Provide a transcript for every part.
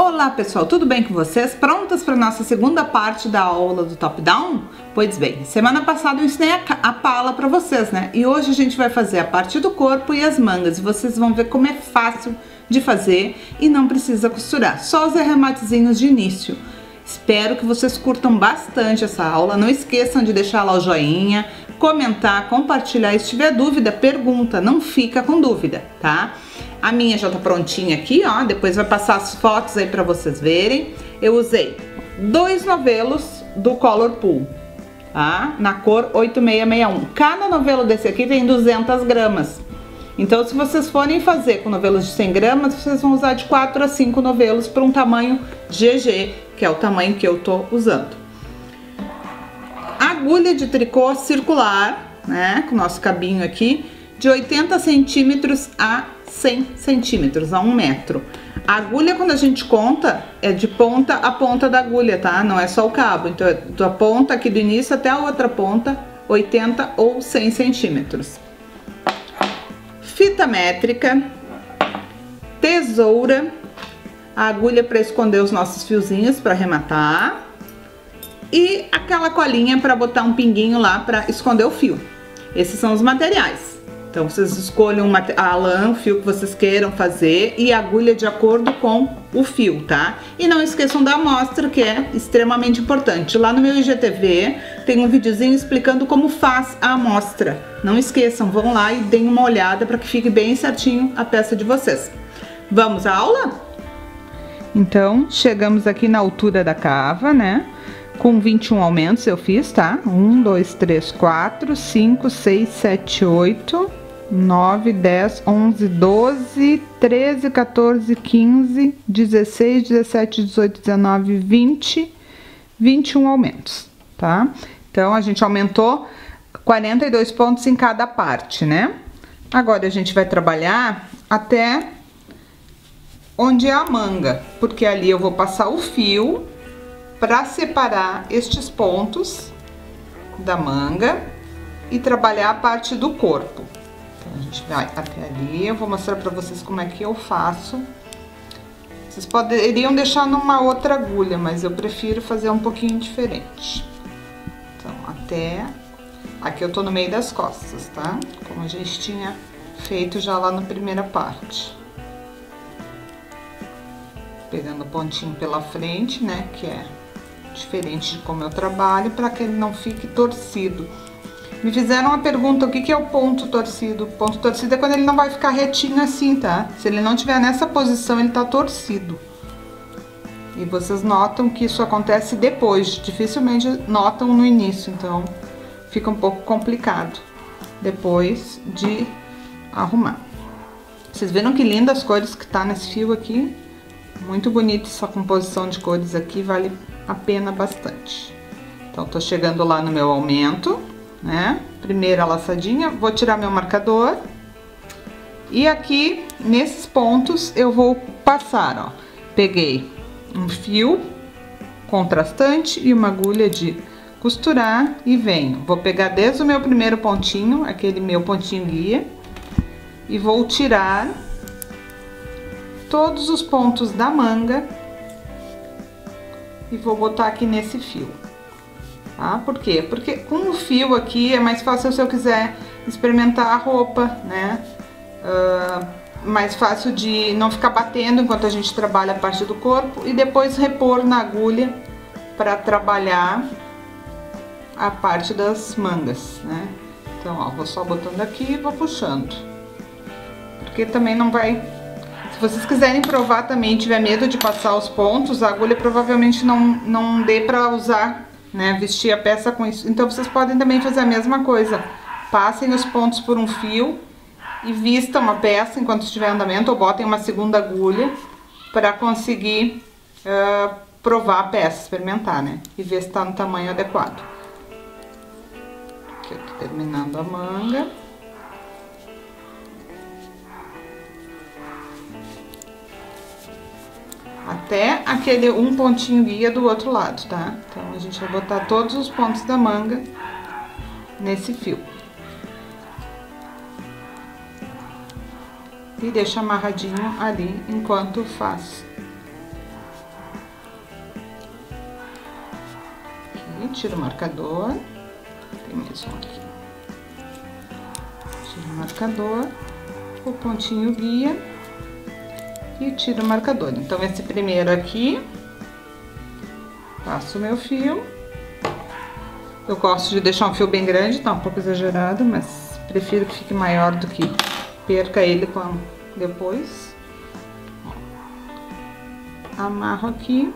Olá pessoal, tudo bem com vocês? Prontas para nossa segunda parte da aula do top down? Pois bem, semana passada eu ensinei a pala para vocês, né? E hoje a gente vai fazer a parte do corpo e as mangas. E vocês vão ver como é fácil de fazer e não precisa costurar, só os arrematezinhos de início. Espero que vocês curtam bastante essa aula. Não esqueçam de deixar lá o joinha, comentar, compartilhar. Se tiver dúvida, pergunta, não fica com dúvida, tá? A minha já tá prontinha aqui, ó. Depois vai passar as fotos aí pra vocês verem. Eu usei 2 novelos do Colorpool, tá? Na cor 8661. Cada novelo desse aqui tem 200 gramas. Então, se vocês forem fazer com novelos de 100 gramas, vocês vão usar de 4 a 5 novelos para um tamanho GG, que é o tamanho que eu tô usando. Agulha de tricô circular, né? Com o nosso cabinho aqui, de 80 centímetros a 100 centímetros, a 1 metro. A agulha, quando a gente conta, é de ponta a ponta da agulha, tá? Não é só o cabo. Então, é da ponta aqui do início até a outra ponta, 80 ou 100 centímetros. Fita métrica, tesoura, a agulha para esconder os nossos fiozinhos para arrematar e aquela colinha para botar um pinguinho lá para esconder o fio. Esses são os materiais. Então vocês escolham a lã, o fio que vocês queiram fazer e a agulha de acordo com o fio, tá? E não esqueçam da amostra, que é extremamente importante. Lá no meu IGTV tem um videozinho explicando como faz a amostra. Não esqueçam, vão lá e deem uma olhada para que fique bem certinho a peça de vocês. Vamos à aula? Então, chegamos aqui na altura da cava, né? Com 21 aumentos eu fiz, tá? 1, 2, 3, 4, 5, 6, 7, 8, 9, 10, 11, 12, 13, 14, 15, 16, 17, 18, 19, 20, 21 aumentos, tá? Então, a gente aumentou 42 pontos em cada parte, né? Agora, a gente vai trabalhar até onde é a manga, porque ali eu vou passar o fio para separar estes pontos da manga e trabalhar a parte do corpo. Então, a gente vai até ali, eu vou mostrar para vocês como é que eu faço. Vocês poderiam deixar numa outra agulha, mas eu prefiro fazer um pouquinho diferente. Então, até... Aqui eu tô no meio das costas, tá? Como a gente tinha feito já lá na primeira parte. Pegando o pontinho pela frente, né? Que é diferente de como eu trabalho, para que ele não fique torcido. Me fizeram uma pergunta, o que é o ponto torcido? O ponto torcido é quando ele não vai ficar retinho assim, tá? Se ele não tiver nessa posição, ele tá torcido. E vocês notam que isso acontece depois, dificilmente notam no início, então fica um pouco complicado depois de arrumar. Vocês viram que lindas as cores que tá nesse fio aqui? Muito bonita essa composição de cores aqui, vale a pena bastante. Então, tô chegando lá no meu aumento, né? Primeira laçadinha, vou tirar meu marcador. E aqui, nesses pontos, eu vou passar, ó. Peguei um fio contrastante e uma agulha de costurar e venho. Vou pegar desde o meu primeiro pontinho, aquele meu pontinho guia, e vou tirar todos os pontos da manga e vou botar aqui nesse fio, tá? Por quê? Porque com o fio aqui é mais fácil se eu quiser experimentar a roupa, né? Mais fácil de não ficar batendo enquanto a gente trabalha a parte do corpo e depois repor na agulha para trabalhar a parte das mangas, né? Então, ó, vou só botando aqui e vou puxando, porque também não vai... Se vocês quiserem provar também, tiver medo de passar os pontos, a agulha provavelmente não dê pra usar, né, vestir a peça com isso. Então, vocês podem também fazer a mesma coisa. Passem os pontos por um fio e vistam a peça enquanto estiver em andamento, ou botem uma segunda agulha para conseguir provar a peça, experimentar, né, e ver se tá no tamanho adequado. Aqui eu tô terminando a manga. Até aquele um pontinho guia do outro lado, tá? Então, a gente vai botar todos os pontos da manga nesse fio. E deixa amarradinho ali enquanto faz E tiro o marcador. Tem mais um aqui. Tiro o marcador, o pontinho guia e tiro o marcador. Então, esse primeiro aqui, passo o meu fio. Eu gosto de deixar um fio bem grande, tá um pouco exagerado, mas prefiro que fique maior do que perca ele depois. Amarro aqui.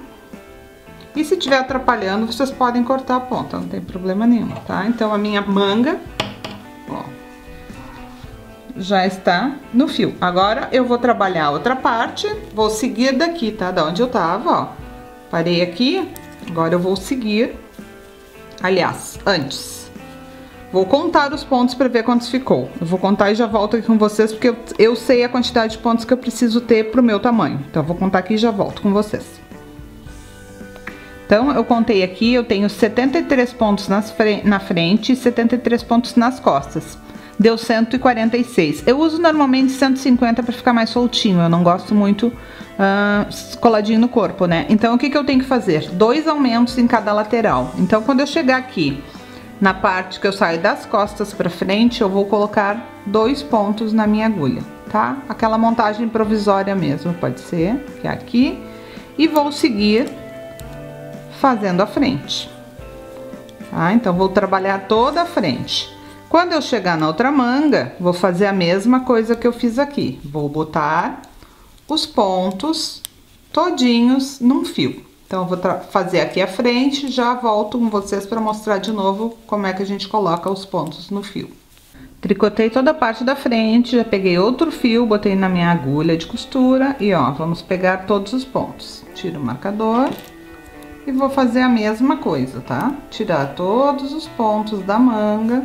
E se estiver atrapalhando, vocês podem cortar a ponta, não tem problema nenhum, tá? Então, a minha manga, ó, já está no fio. Agora, eu vou trabalhar a outra parte, vou seguir daqui, tá? Da onde eu tava, ó. Parei aqui, agora eu vou seguir. Aliás, antes, vou contar os pontos para ver quantos ficou. Eu vou contar e já volto aqui com vocês, porque eu sei a quantidade de pontos que eu preciso ter pro meu tamanho. Então, eu vou contar aqui e já volto com vocês. Então, eu contei aqui, eu tenho 73 pontos na frente e 73 pontos nas costas. Deu 146. Eu uso normalmente 150 para ficar mais soltinho, eu não gosto muito coladinho no corpo, né? Então, o que que eu tenho que fazer? 2 aumentos em cada lateral. Então, quando eu chegar aqui, na parte que eu saio das costas para frente, eu vou colocar 2 pontos na minha agulha, tá? Aquela montagem provisória mesmo, pode ser, que é aqui. E vou seguir fazendo a frente, tá? Então, vou trabalhar toda a frente. Quando eu chegar na outra manga, vou fazer a mesma coisa que eu fiz aqui. Vou botar os pontos todinhos num fio. Então, eu vou fazer aqui a frente, já volto com vocês para mostrar de novo como é que a gente coloca os pontos no fio. Tricotei toda a parte da frente, já peguei outro fio, botei na minha agulha de costura e ó, vamos pegar todos os pontos. Tiro o marcador e vou fazer a mesma coisa, tá? Tirar todos os pontos da manga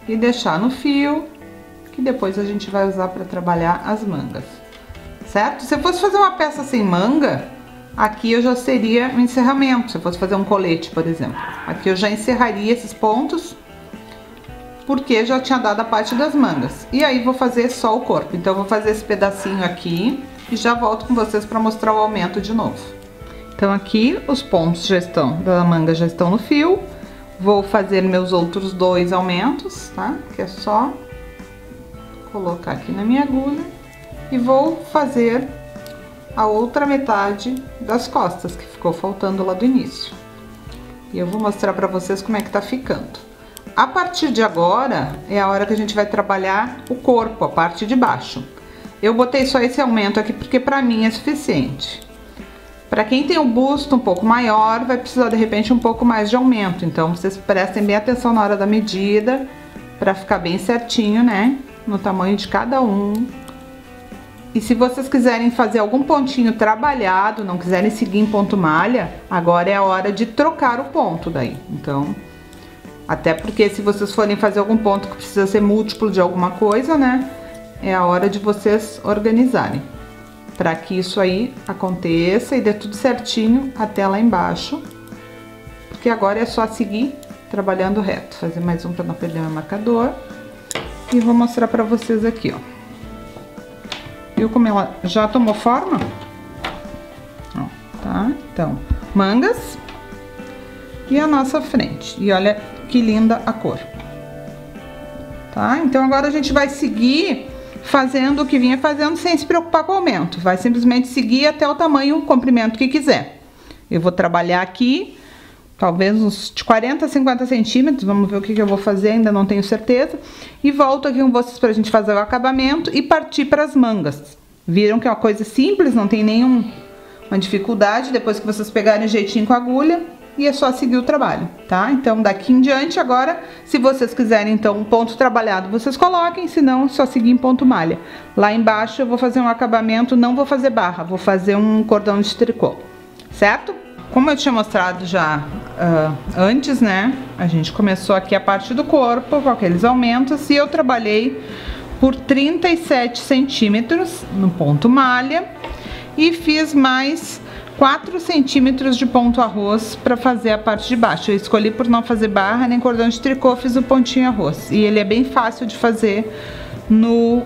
e deixar no fio, que depois a gente vai usar para trabalhar as mangas, certo? Se eu fosse fazer uma peça sem manga, aqui eu já seria um encerramento. Se eu fosse fazer um colete, por exemplo, aqui eu já encerraria esses pontos, porque já tinha dado a parte das mangas. E aí vou fazer só o corpo. Então, eu vou fazer esse pedacinho aqui e já volto com vocês para mostrar o aumento de novo. Então, aqui os pontos da manga já estão no fio. Vou fazer meus outros 2 aumentos, tá? Que é só colocar aqui na minha agulha e vou fazer a outra metade das costas, que ficou faltando lá do início. E eu vou mostrar pra vocês como é que tá ficando. A partir de agora, é a hora que a gente vai trabalhar o corpo, a parte de baixo. Eu botei só esse aumento aqui porque pra mim é suficiente. Para quem tem o busto um pouco maior, vai precisar de repente um pouco mais de aumento. Então, vocês prestem bem atenção na hora da medida, para ficar bem certinho, né? No tamanho de cada um. E se vocês quiserem fazer algum pontinho trabalhado, não quiserem seguir em ponto malha, agora é a hora de trocar o ponto daí. Então, até porque se vocês forem fazer algum ponto que precisa ser múltiplo de alguma coisa, né? É a hora de vocês organizarem, para que isso aí aconteça e dê tudo certinho até lá embaixo, porque agora é só seguir trabalhando reto. Fazer mais um para não perder meu marcador e vou mostrar para vocês aqui, ó. Viu como ela já tomou forma? Ó, tá? Então, mangas e a nossa frente. E olha que linda a cor, tá? Então, agora a gente vai seguir fazendo o que vinha fazendo sem se preocupar com o aumento. Vai simplesmente seguir até o tamanho, o comprimento que quiser. Eu vou trabalhar aqui, talvez uns de 40 a 50 centímetros. Vamos ver o que eu vou fazer, ainda não tenho certeza. E volto aqui com vocês pra gente fazer o acabamento e partir para as mangas. Viram que é uma coisa simples, não tem nenhuma dificuldade. Depois que vocês pegarem jeitinho com a agulha, e é só seguir o trabalho, tá? Então, daqui em diante, agora, se vocês quiserem, então, um ponto trabalhado, vocês coloquem, se não, só seguir em ponto malha. Lá embaixo, eu vou fazer um acabamento, não vou fazer barra, vou fazer um cordão de tricô, certo? Como eu tinha mostrado já antes, né, a gente começou aqui a parte do corpo, com aqueles aumentos, e eu trabalhei por 37 centímetros no ponto malha, e fiz mais 4 centímetros de ponto arroz para fazer a parte de baixo. Eu escolhi por não fazer barra nem cordão de tricô, fiz o pontinho arroz. E ele é bem fácil de fazer no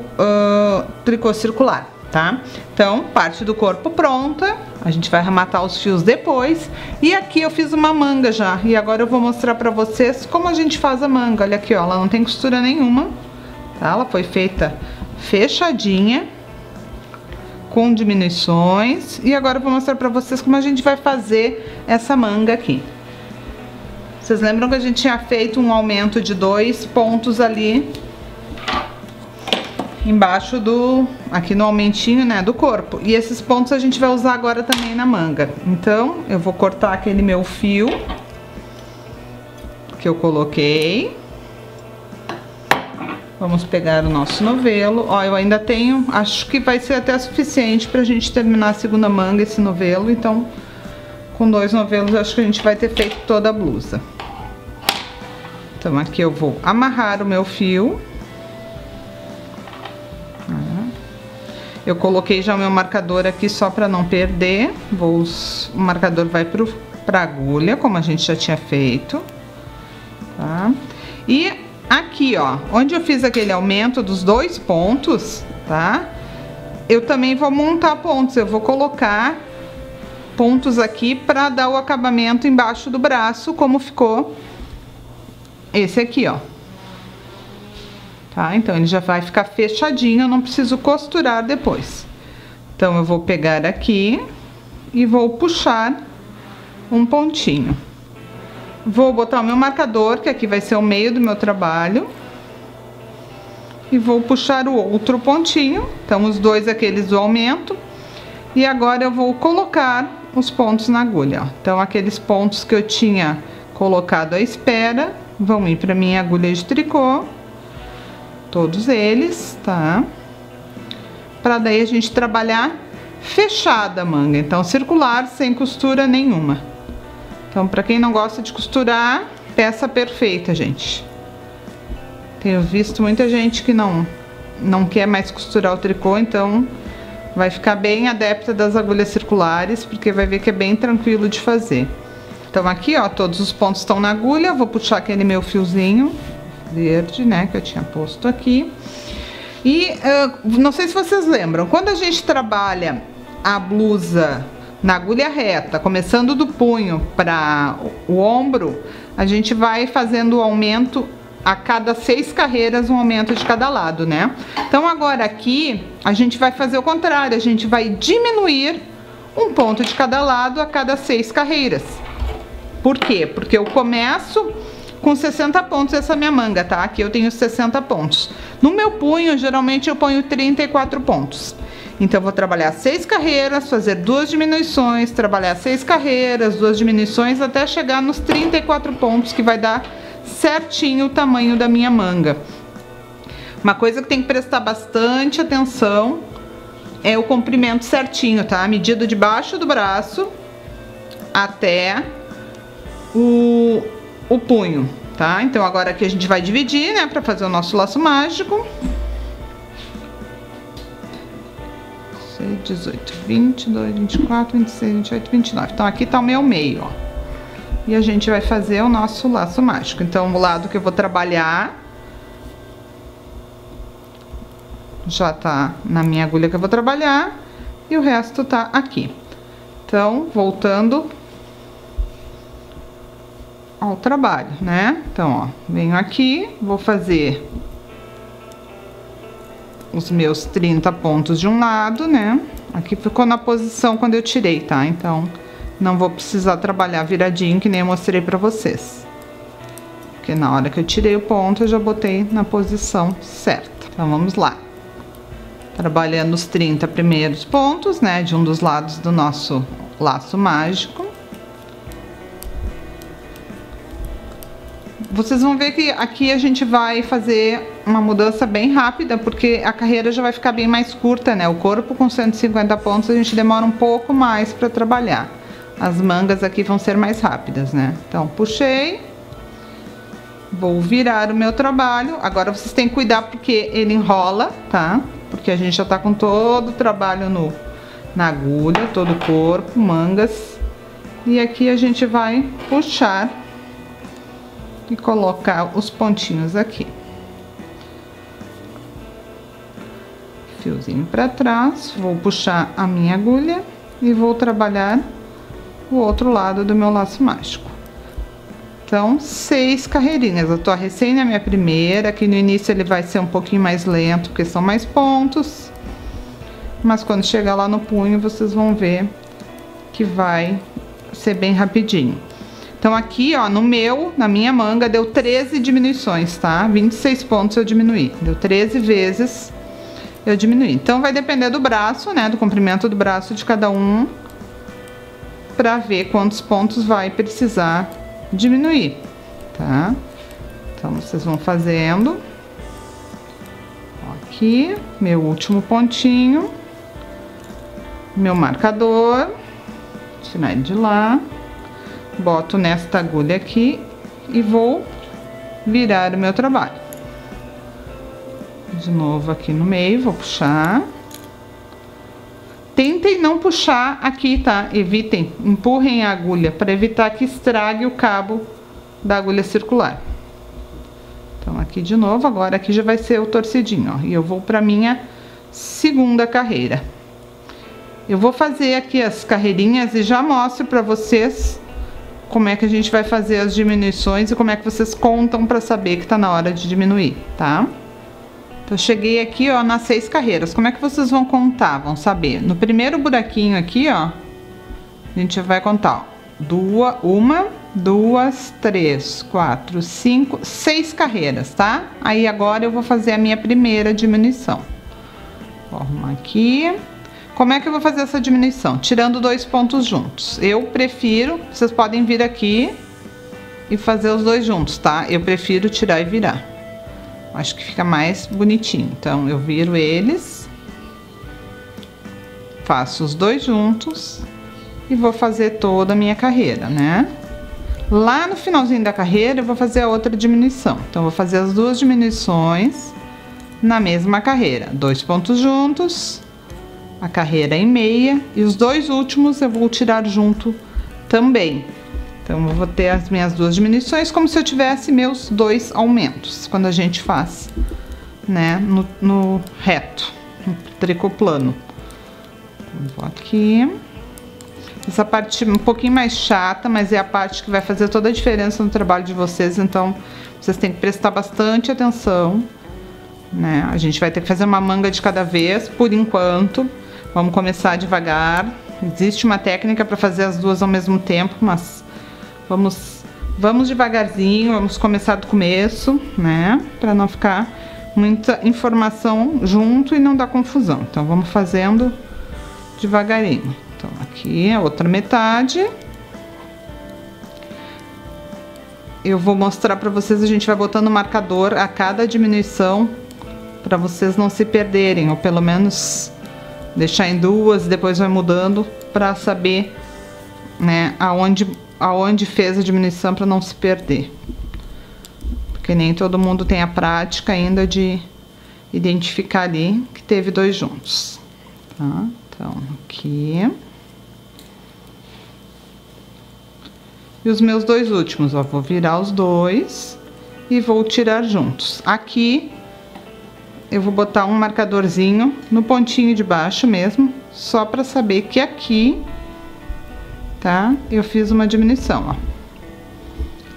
tricô circular, tá? Então, parte do corpo pronta. A gente vai arrematar os fios depois. E aqui eu fiz uma manga já. E agora eu vou mostrar pra vocês como a gente faz a manga. Olha aqui, ó, ela não tem costura nenhuma, tá? Ela foi feita fechadinha, com diminuições. E agora eu vou mostrar pra vocês como a gente vai fazer essa manga aqui. Vocês lembram que a gente tinha feito um aumento de 2 pontos ali embaixo aqui no aumentinho, né, do corpo. E esses pontos a gente vai usar agora também na manga. Então, eu vou cortar aquele meu fio que eu coloquei. Vamos pegar o nosso novelo. Ó, eu ainda tenho, acho que vai ser até suficiente pra gente terminar a segunda manga, esse novelo. Então, com 2 novelos, acho que a gente vai ter feito toda a blusa. Então, aqui eu vou amarrar o meu fio. Eu coloquei já o meu marcador aqui só para não perder. O marcador vai pra agulha, como a gente já tinha feito, tá? E aqui, ó, onde eu fiz aquele aumento dos 2 pontos, tá? Eu também vou montar pontos. Eu vou colocar pontos aqui para dar o acabamento embaixo do braço, como ficou esse aqui, ó. Tá? Então, ele já vai ficar fechadinho, eu não preciso costurar depois. Então, eu vou pegar aqui e vou puxar um pontinho. Vou botar o meu marcador, que aqui vai ser o meio do meu trabalho. E vou puxar o outro pontinho, então, os 2 aqueles do aumento. E agora eu vou colocar os pontos na agulha, ó. Então, aqueles pontos que eu tinha colocado à espera, vão ir para minha agulha de tricô. Todos eles, tá? Pra daí a gente trabalhar fechada a manga, então circular, sem costura nenhuma. Então, pra quem não gosta de costurar, peça perfeita, gente. Tenho visto muita gente que não quer mais costurar o tricô, então vai ficar bem adepta das agulhas circulares, porque vai ver que é bem tranquilo de fazer. Então, aqui, ó, todos os pontos estão na agulha, eu vou puxar aquele meu fiozinho verde, né, que eu tinha posto aqui. E não sei se vocês lembram, quando a gente trabalha a blusa na agulha reta, começando do punho para o ombro, a gente vai fazendo o aumento a cada 6 carreiras, um aumento de cada lado, né? Então, agora aqui, a gente vai fazer o contrário, a gente vai diminuir um ponto de cada lado a cada 6 carreiras. Por quê? Porque eu começo com 60 pontos essa minha manga, tá? Aqui eu tenho 60 pontos. No meu punho, geralmente eu ponho 34 pontos. Então, eu vou trabalhar 6 carreiras, fazer 2 diminuições, trabalhar 6 carreiras, 2 diminuições, até chegar nos 34 pontos, que vai dar certinho o tamanho da minha manga. Uma coisa que tem que prestar bastante atenção é o comprimento certinho, tá? A medida de baixo do braço até o punho, tá? Então, agora aqui a gente vai dividir, né, pra fazer o nosso laço mágico. 18, 22, 24, 26, 28, 29. Então, aqui tá o meu meio, ó. E a gente vai fazer o nosso laço mágico. Então, o lado que eu vou trabalhar já tá na minha agulha que eu vou trabalhar, e o resto tá aqui. Então, voltando ao trabalho, né? Então, ó, venho aqui, vou fazer os meus 30 pontos de um lado, né? Aqui ficou na posição quando eu tirei, tá? Então, não vou precisar trabalhar viradinho, que nem eu mostrei pra vocês. Porque na hora que eu tirei o ponto, eu já botei na posição certa. Então, vamos lá. Trabalhando os 30 primeiros pontos, né? De um dos lados do nosso laço mágico. Vocês vão ver que aqui a gente vai fazer uma mudança bem rápida, porque a carreira já vai ficar bem mais curta, né? O corpo com 150 pontos a gente demora um pouco mais para trabalhar. As mangas aqui vão ser mais rápidas, né? Então, puxei. Vou virar o meu trabalho. Agora vocês têm que cuidar porque ele enrola, tá? Porque a gente já tá com todo o trabalho na agulha, todo o corpo, mangas. E aqui a gente vai puxar e colocar os pontinhos aqui. Fiozinho pra trás, vou puxar a minha agulha e vou trabalhar o outro lado do meu laço mágico. Então, 6 carreirinhas. Eu tô recém na minha primeira, aqui no início ele vai ser um pouquinho mais lento, porque são mais pontos. Mas quando chegar lá no punho, vocês vão ver que vai ser bem rapidinho. Então aqui, ó, na minha manga deu 13 diminuições, tá? 26 pontos eu diminuí. Deu 13 vezes eu diminuí. Então vai depender do braço, né? Do comprimento do braço de cada um, pra ver quantos pontos vai precisar diminuir, tá? Então vocês vão fazendo. Aqui, meu último pontinho, meu marcador, tirar ele de lá, boto nesta agulha aqui e vou virar o meu trabalho. De novo aqui no meio, vou puxar. Tentem não puxar aqui, tá? Evitem, empurrem a agulha para evitar que estrague o cabo da agulha circular. Então aqui de novo, agora aqui já vai ser o torcidinho, ó. E eu vou para minha segunda carreira. Eu vou fazer aqui as carreirinhas e já mostro para vocês como é que a gente vai fazer as diminuições e como é que vocês contam para saber que tá na hora de diminuir, tá? Então, eu cheguei aqui, ó, nas 6 carreiras. Como é que vocês vão contar? Vão saber. No primeiro buraquinho aqui, ó, a gente vai contar, ó, 1, 2, 3, 4, 5, 6 carreiras, tá? Aí agora eu vou fazer a minha primeira diminuição. Vou arrumar aqui. Como é que eu vou fazer essa diminuição? Tirando 2 pontos juntos. Eu prefiro, vocês podem vir aqui e fazer os 2 juntos, tá? Eu prefiro tirar e virar. Acho que fica mais bonitinho. Então, eu viro eles, faço os 2 juntos e vou fazer toda a minha carreira, né? Lá no finalzinho da carreira, eu vou fazer a outra diminuição. Então, eu vou fazer as 2 diminuições na mesma carreira. 2 pontos juntos, a carreira em meia, e os 2 últimos eu vou tirar junto também. Então, eu vou ter as minhas 2 diminuições como se eu tivesse meus 2 aumentos, quando a gente faz, né, no reto, no tricô plano. Então, vou aqui. Essa parte um pouquinho mais chata, mas é a parte que vai fazer toda a diferença no trabalho de vocês, então vocês têm que prestar bastante atenção, né? A gente vai ter que fazer uma manga de cada vez, por enquanto. Vamos começar devagar. Existe uma técnica para fazer as 2 ao mesmo tempo, mas vamos devagarzinho, vamos começar do começo, né? Para não ficar muita informação junto e não dar confusão. Então, vamos fazendo devagarinho. Então, aqui a outra metade. Eu vou mostrar para vocês, a gente vai botando marcador a cada diminuição, para vocês não se perderem, ou pelo menos deixar em 2, depois vai mudando, para saber, né, aonde fez a diminuição, para não se perder. Porque nem todo mundo tem a prática ainda de identificar ali que teve 2 juntos, tá? Então, aqui. E os meus 2 últimos, ó, vou virar os 2 e vou tirar juntos. Aqui eu vou botar um marcadorzinho no pontinho de baixo mesmo, só para saber que aqui, tá? Eu fiz uma diminuição, ó.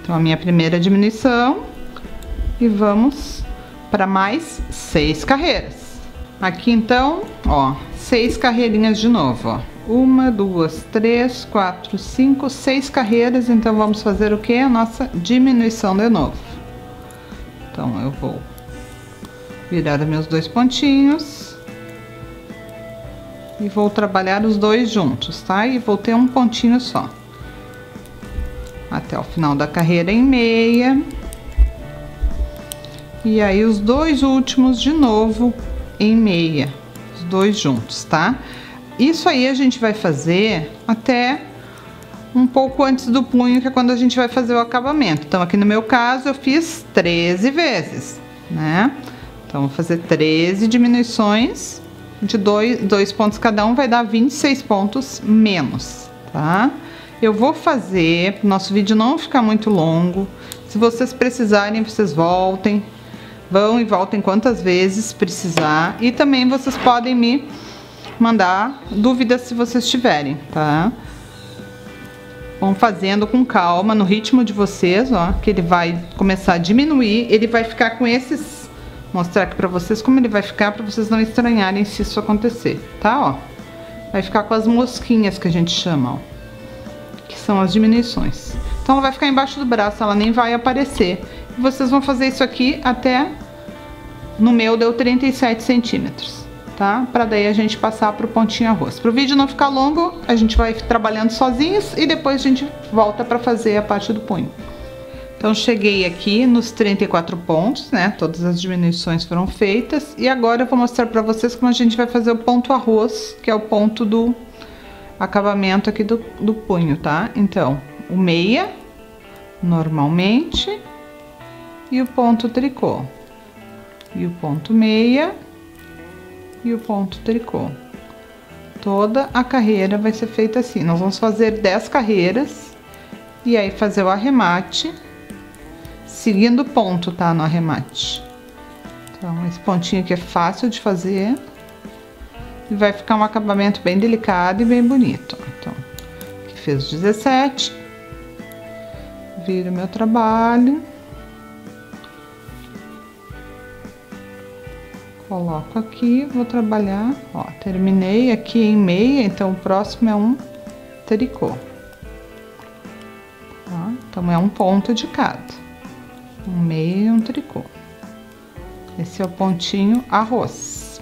Então, a minha primeira diminuição, e vamos para mais 6 carreiras. Aqui, então, ó, 6 carreirinhas de novo, ó. 1, 2, 3, 4, 5, 6 carreiras. Então, vamos fazer o que? A nossa diminuição de novo. Então, eu vou virar os meus 2 pontinhos e vou trabalhar os 2 juntos, tá? E vou ter um pontinho só até o final da carreira em meia, e aí os 2 últimos de novo em meia, os 2 juntos, tá? Isso aí a gente vai fazer até um pouco antes do punho, que é quando a gente vai fazer o acabamento. Então, aqui no meu caso, eu fiz 13 vezes, né? Então, vou fazer 13 diminuições de 2 pontos cada um, vai dar 26 pontos menos, tá? Eu vou fazer, pro nosso vídeo não ficar muito longo. Se vocês precisarem, vocês voltem, vão e voltem quantas vezes precisar. E também vocês podem me mandar dúvidas se vocês tiverem, tá? Vão fazendo com calma, no ritmo de vocês, ó, que ele vai começar a diminuir, ele vai ficar com esses... Mostrar aqui pra vocês como ele vai ficar, pra vocês não estranharem se isso acontecer, tá, ó? Vai ficar com as mosquinhas que a gente chama, ó, que são as diminuições. Então ela vai ficar embaixo do braço, ela nem vai aparecer. E vocês vão fazer isso aqui até... No meu deu 37 centímetros, tá? Pra daí a gente passar pro pontinho arroz. Pro vídeo não ficar longo, a gente vai trabalhando sozinhos e depois a gente volta pra fazer a parte do punho. Então, cheguei aqui nos 34 pontos, né? Todas as diminuições foram feitas. E agora eu vou mostrar pra vocês como a gente vai fazer o ponto arroz, que é o ponto do acabamento aqui do punho, tá? Então, o meia, normalmente, e o ponto tricô. E o ponto meia e o ponto tricô. Toda a carreira vai ser feita assim. Nós vamos fazer 10 carreiras e aí fazer o arremate, seguindo o ponto, tá? No arremate. Então, esse pontinho aqui é fácil de fazer e vai ficar um acabamento bem delicado e bem bonito. Então, aqui fez 17, viro meu trabalho. Coloco aqui, vou trabalhar, ó, terminei aqui em meia, então o próximo é um tricô, tá? Então é um ponto de cada, um meia e um tricô. Esse é o pontinho arroz.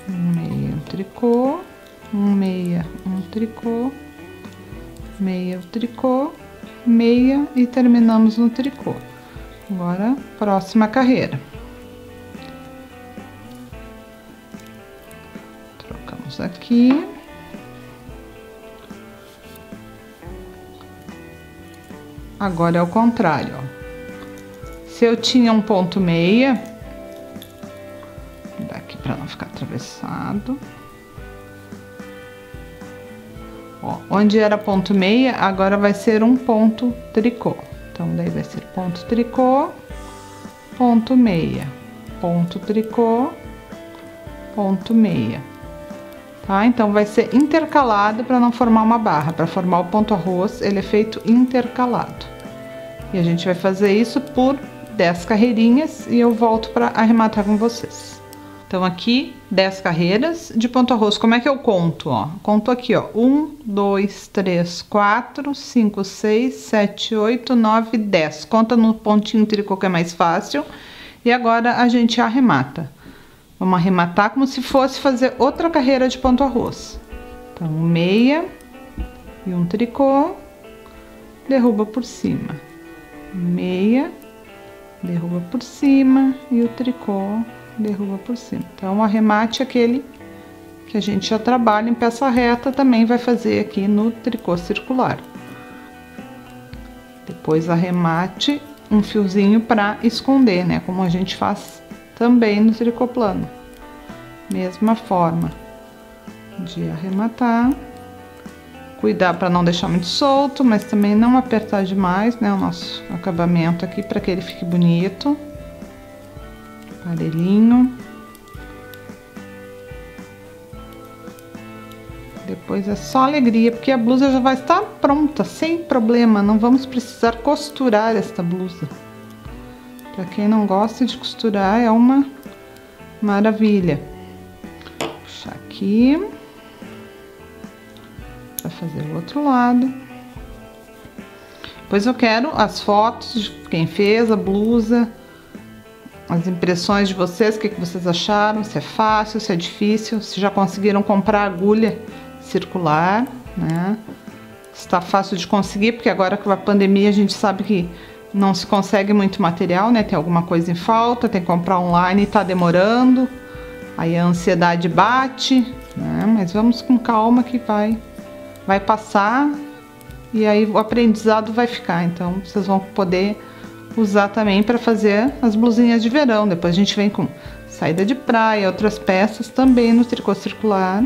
Um meia, um tricô, um meia, um tricô, meia, tricô, meia e terminamos no tricô. Agora, próxima carreira. Trocamos aqui. Agora é o contrário, ó. Se eu tinha um ponto meia, daqui para não ficar atravessado. Ó, onde era ponto meia, agora vai ser um ponto tricô. Então, daí vai ser ponto tricô, ponto meia, ponto tricô, ponto meia, tá? Então, vai ser intercalado para não formar uma barra. Para formar o ponto arroz, ele é feito intercalado. E a gente vai fazer isso por 10 carreirinhas e eu volto para arrematar com vocês. Então, aqui, 10 carreiras de ponto arroz. Como é que eu conto, ó? Conto aqui, ó. 1, 2, 3, 4, 5, 6, 7, 8, 9, 10. Conta no pontinho tricô que é mais fácil. E agora a gente arremata. Vamos arrematar como se fosse fazer outra carreira de ponto arroz. Então, meia e um tricô, derruba por cima. Meia, derruba por cima e o tricô derruba por cima. Então, o arremate é aquele que a gente já trabalha em peça reta, também vai fazer aqui no tricô circular. Depois, arremate um fiozinho para esconder, né? Como a gente faz também no tricô plano. Mesma forma de arrematar. Cuidar para não deixar muito solto, mas também não apertar demais, né? O nosso acabamento aqui, para que ele fique bonito. Parelhinho. Depois é só alegria, porque a blusa já vai estar pronta, sem problema. Não vamos precisar costurar esta blusa. Para quem não gosta de costurar, é uma maravilha. Vou puxar aqui. Para fazer o outro lado. Depois eu quero as fotos de quem fez a blusa. As impressões de vocês, o que vocês acharam, se é fácil, se é difícil, se já conseguiram comprar agulha circular, né? Está fácil de conseguir, porque agora com a pandemia a gente sabe que não se consegue muito material, né? Tem alguma coisa em falta, tem que comprar online e tá demorando, aí a ansiedade bate, né? Mas vamos com calma que vai passar e aí o aprendizado vai ficar, então vocês vão poder usar também para fazer as blusinhas de verão. Depois a gente vem com saída de praia, outras peças também no tricô circular.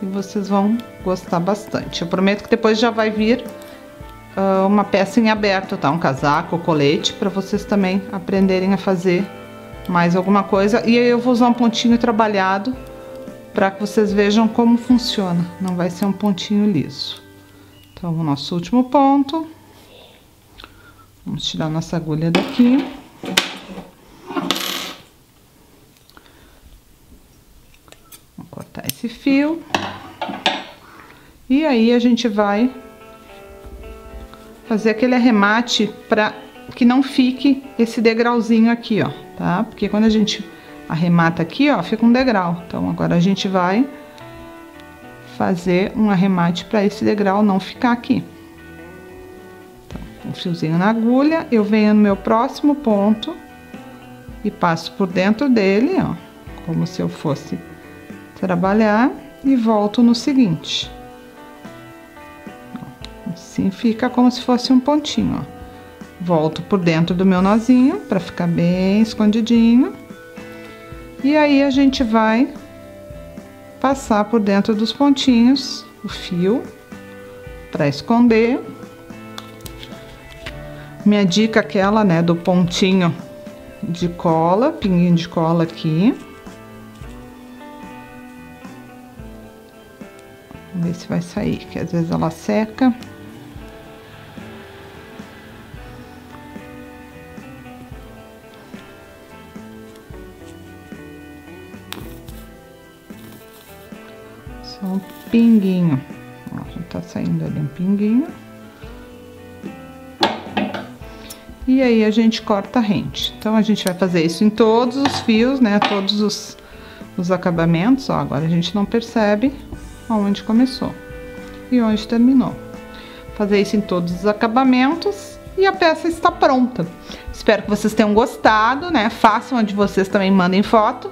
E vocês vão gostar bastante. Eu prometo que depois já vai vir uma peça em aberto, tá? Um casaco, colete, para vocês também aprenderem a fazer mais alguma coisa. E aí eu vou usar um pontinho trabalhado para que vocês vejam como funciona. Não vai ser um pontinho liso. Então, o nosso último ponto. Vamos tirar nossa agulha daqui. Vou cortar esse fio. E aí a gente vai fazer aquele arremate para que não fique esse degrauzinho aqui, ó, tá? Porque quando a gente arremata aqui, ó, fica um degrau. Então, agora a gente vai fazer um arremate para esse degrau não ficar aqui. Então, um fiozinho na agulha, eu venho no meu próximo ponto e passo por dentro dele, ó, como se eu fosse trabalhar, e volto no seguinte. Assim fica como se fosse um pontinho, ó. Volto por dentro do meu nozinho para ficar bem escondidinho. E aí a gente vai passar por dentro dos pontinhos o fio para esconder. Minha dica é aquela, né, do pontinho de cola, pinguinho de cola aqui. Vamos ver se vai sair, que às vezes ela seca. Só um pinguinho. Ó, já tá saindo ali um pinguinho. E aí a gente corta a rente. Então a gente vai fazer isso em todos os fios, né? Todos os acabamentos. Ó, agora a gente não percebe onde começou e onde terminou. Fazer isso em todos os acabamentos e a peça está pronta. Espero que vocês tenham gostado, né? Façam onde vocês também, mandem foto.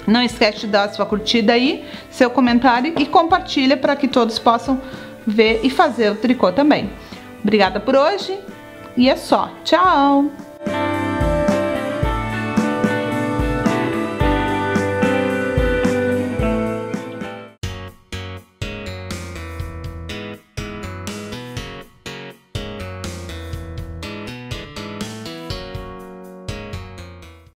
Não esquece de dar sua curtida aí, seu comentário e compartilha para que todos possam ver e fazer o tricô também. Obrigada por hoje e é só. Tchau!